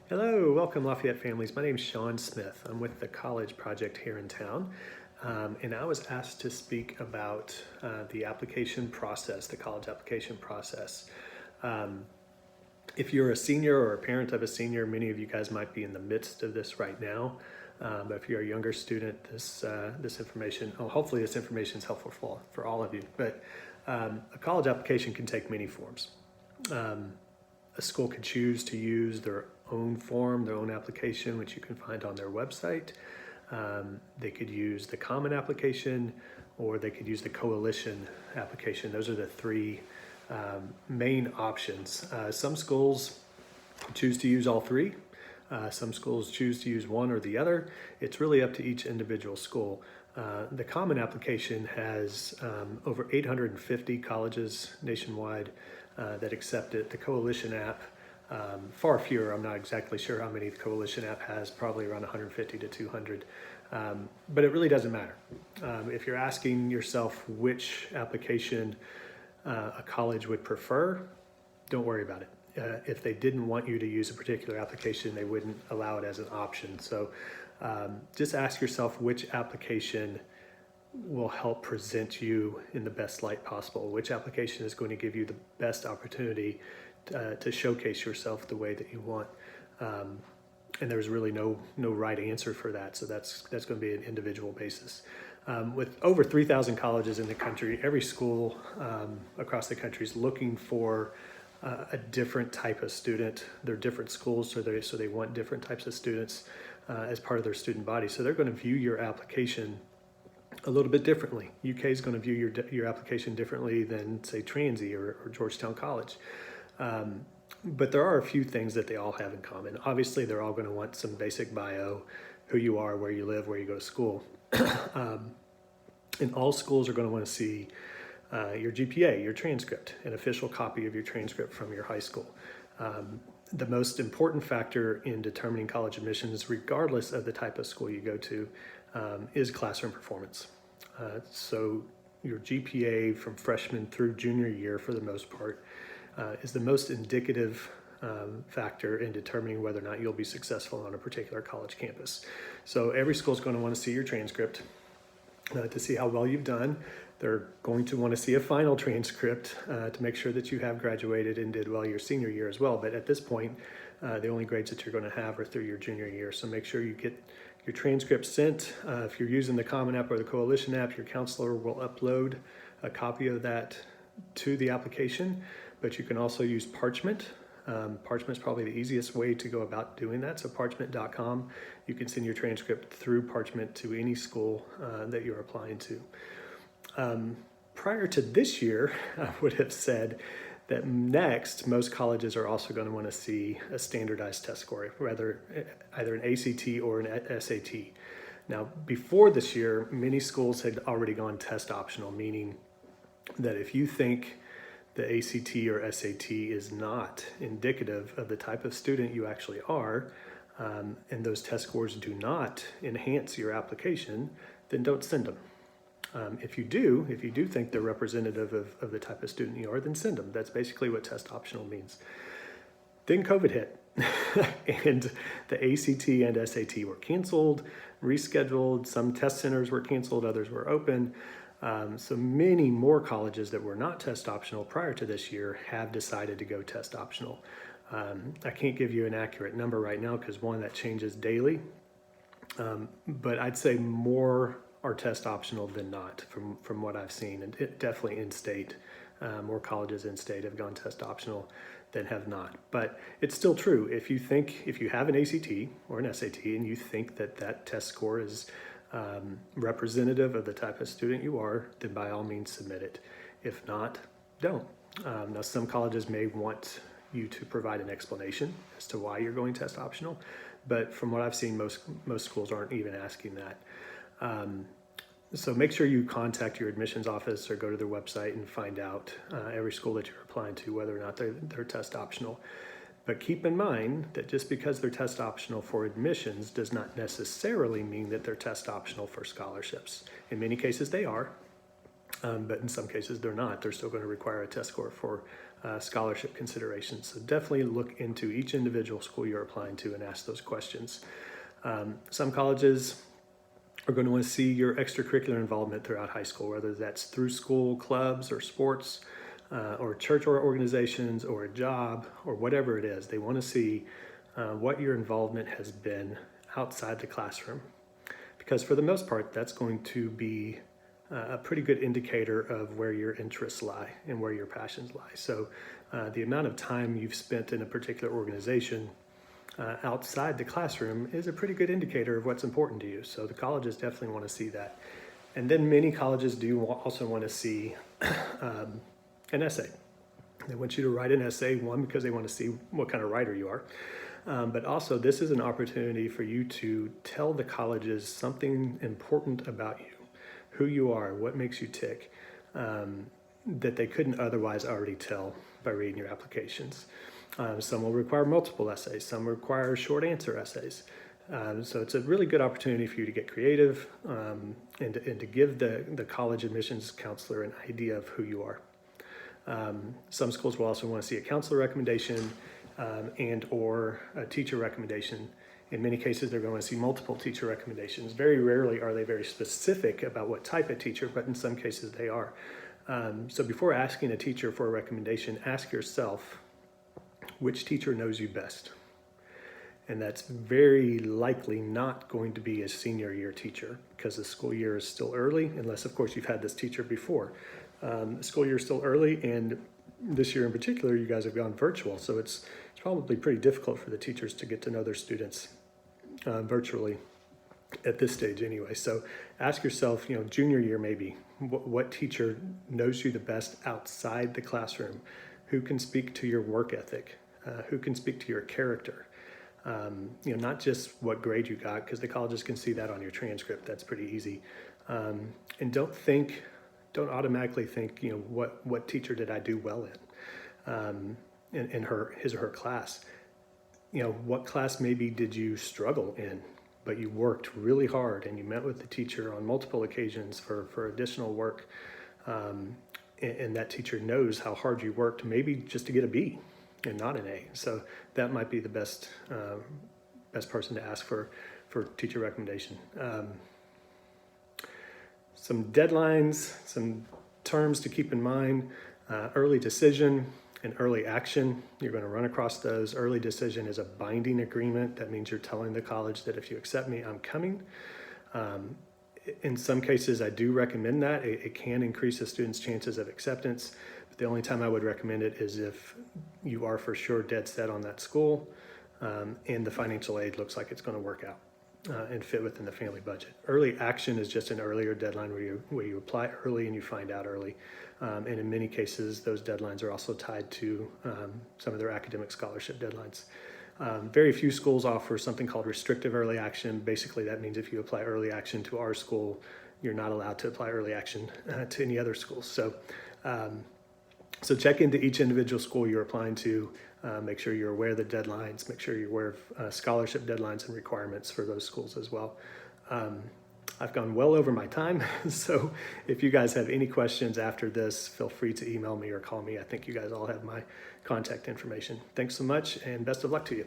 Hello, welcome Lafayette families. My name is Sean Smith. I'm with the College Project here in town. And I was asked to speak about the application process, the college application process. If you're a senior or a parent of a senior, many of you guys might be in the midst of this right now. But if you're a younger student, this information, hopefully this information is helpful for all of you. But a college application can take many forms. A school could choose to use their own form, their own application, which you can find on their website. They could use the common application, or they could use the coalition application. Those are the three main options. Some schools choose to use all three. Some schools choose to use one or the other. It's really up to each individual school. The common application has over 850 colleges nationwide that accept it. The coalition app, far fewer. I'm not exactly sure how many the coalition app has, probably around 150 to 200. But it really doesn't matter. If you're asking yourself which application a college would prefer, don't worry about it. If they didn't want you to use a particular application, they wouldn't allow it as an option. So just ask yourself which application will help present you in the best light possible. Which application is going to give you the best opportunity to showcase yourself the way that you want. And there's really no right answer for that. So that's going to be an individual basis. With over 3,000 colleges in the country, every school across the country is looking for a different type of student. They're different schools, so they want different types of students as part of their student body. So they're going to view your application a little bit differently. UK is going to view your application differently than, say, Transy or Georgetown College. But there are a few things that they all have in common. Obviously, they're all going to want some basic bio, who you are, where you live, where you go to school. And all schools are going to want to see your GPA, your transcript, an official copy of your transcript from your high school. The most important factor in determining college admissions, regardless of the type of school you go to, is classroom performance. So your GPA from freshman through junior year, for the most part, is the most indicative factor in determining whether or not you'll be successful on a particular college campus. So every school is going to want to see your transcript to see how well you've done. They're going to want to see a final transcript to make sure that you have graduated and did well your senior year as well. But at this point, the only grades that you're going to have are through your junior year. So make sure you get your transcript sent. If you're using the Common App or the Coalition app, your counselor will upload a copy of that to the application, but you can also use Parchment. Parchment is probably the easiest way to go about doing that. So parchment.com, you can send your transcript through Parchment to any school that you're applying to. Prior to this year, I would have said that next, most colleges are also going to want to see a standardized test score, either an ACT or an SAT. Now, before this year, many schools had already gone test optional, meaning that if you think the ACT or SAT is not indicative of the type of student you actually are, and those test scores do not enhance your application, then don't send them. If you do think they're representative of the type of student you are, then send them. That's basically what test optional means. Then COVID hit, and the ACT and SAT were canceled, rescheduled. Some test centers were canceled, others were open. So many more colleges that were not test optional prior to this year have decided to go test optional. I can't give you an accurate number right now because, one, that changes daily. But I'd say more are test optional than not from what I've seen. And it definitely in-state, more colleges in-state have gone test optional than have not. But it's still true. If you have an ACT or an SAT and you think that test score is representative of the type of student you are, then by all means submit it. If not, don't. Now, some colleges may want you to provide an explanation as to why you're going test optional, but from what I've seen, most schools aren't even asking that. So make sure you contact your admissions office or go to their website and find out every school that you're applying to whether or not they're test optional. But keep in mind that just because they're test optional for admissions does not necessarily mean that they're test optional for scholarships. In many cases they are, but in some cases they're not. They're still going to require a test score for scholarship considerations. So definitely look into each individual school you're applying to and ask those questions. Some colleges are going to want to see your extracurricular involvement throughout high school, whether that's through school clubs or sports or church or organizations or a job or whatever it is. They want to see what your involvement has been outside the classroom, because for the most part, that's going to be a pretty good indicator of where your interests lie and where your passions lie. So the amount of time you've spent in a particular organization outside the classroom is a pretty good indicator of what's important to you. So the colleges definitely want to see that. And then many colleges do also want to see an essay. They want you to write an essay, one, because they want to see what kind of writer you are. But also this is an opportunity for you to tell the colleges something important about you, who you are, what makes you tick, that they couldn't otherwise already tell by reading your applications. Some will require multiple essays, some require short answer essays. So it's a really good opportunity for you to get creative and to give the college admissions counselor an idea of who you are. Some schools will also want to see a counselor recommendation and or a teacher recommendation. In many cases, they're going to see multiple teacher recommendations. Very rarely are they very specific about what type of teacher, but in some cases they are. So before asking a teacher for a recommendation, ask yourself, which teacher knows you best? And that's very likely not going to be a senior year teacher, because the school year is still early, unless of course you've had this teacher before. The school year is still early, and this year in particular, you guys have gone virtual. So it's probably pretty difficult for the teachers to get to know their students virtually at this stage anyway. So ask yourself, junior year maybe, what teacher knows you the best outside the classroom? Who can speak to your work ethic? Who can speak to your character? Not just what grade you got, because the colleges can see that on your transcript. That's pretty easy. And don't automatically think, what teacher did I do well in his or her class? What class maybe did you struggle in, but you worked really hard and you met with the teacher on multiple occasions for additional work, and that teacher knows how hard you worked, maybe just to get a B and not an A. So that might be the best person to ask for teacher recommendation. Some deadlines, some terms to keep in mind: early decision and early action. You're going to run across those. Early decision is a binding agreement. That means you're telling the college that if you accept me, I'm coming. In some cases, I do recommend that. It can increase a student's chances of acceptance. But the only time I would recommend it is if you are for sure dead set on that school, and the financial aid looks like it's going to work out and fit within the family budget. Early action is just an earlier deadline where you apply early and you find out early. And in many cases, those deadlines are also tied to some of their academic scholarship deadlines. Very few schools offer something called restrictive early action. Basically, that means if you apply early action to our school, you're not allowed to apply early action to any other schools. So check into each individual school you're applying to. Make sure you're aware of the deadlines. Make sure you're aware of scholarship deadlines and requirements for those schools as well. I've gone well over my time, so if you guys have any questions after this, feel free to email me or call me. I think you guys all have my contact information. Thanks so much, and best of luck to you.